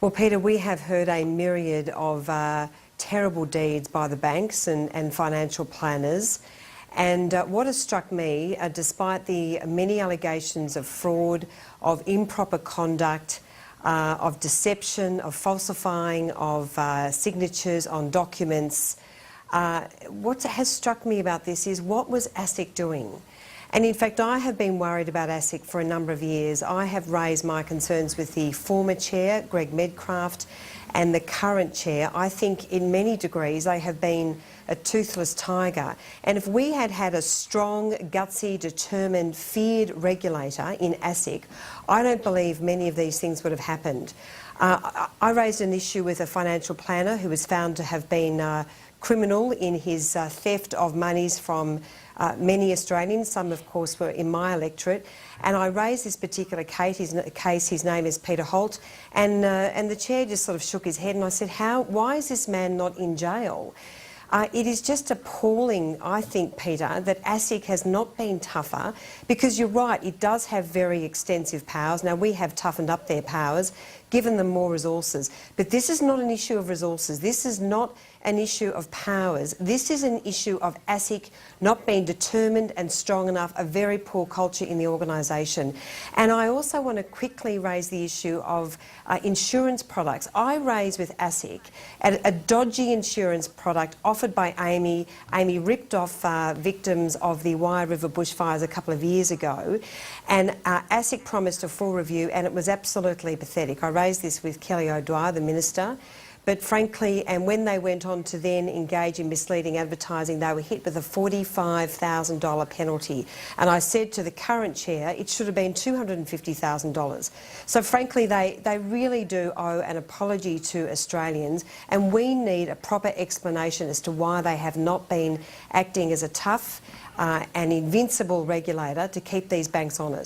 Well, Peter, we have heard a myriad of terrible deeds by the banks and financial planners. And what has struck me, despite the many allegations of fraud, of improper conduct, of deception, of falsifying of signatures on documents, what has struck me about this is what was ASIC doing? And in fact, I have been worried about ASIC for a number of years. I have raised my concerns with the former chair, Greg Medcraft, and the current chair. I think in many degrees they have been a toothless tiger. And if we had had a strong, gutsy, determined, feared regulator in ASIC, I don't believe many of these things would have happened. I raised an issue with a financial planner who was found to have been criminal in his theft of monies from many Australians. Some, of course, were in my electorate. And I raised this particular case. His name is Peter Holt. And the chair just sort of shook his head, and I said, why is this man not in jail? It is just appalling, I think, Peter, that ASIC has not been tougher, because you're right, it does have very extensive powers. Now, we have toughened up their powers, given them more resources. But this is not an issue of resources. This is not an issue of powers. This is an issue of ASIC not being determined and strong enough, a very poor culture in the organisation. And I also want to quickly raise the issue of insurance products. I raised with ASIC a dodgy insurance product offered by Amy. Amy ripped off victims of the Wye River bushfires a couple of years ago, and ASIC promised a full review, and it was absolutely pathetic. I raised this with Kelly O'Dwyer, the Minister. But frankly, and when they went on to then engage in misleading advertising, they were hit with a $45,000 penalty. And I said to the current chair, it should have been $250,000. So frankly, they really do owe an apology to Australians, and we need a proper explanation as to why they have not been acting as a tough and invincible regulator to keep these banks honest.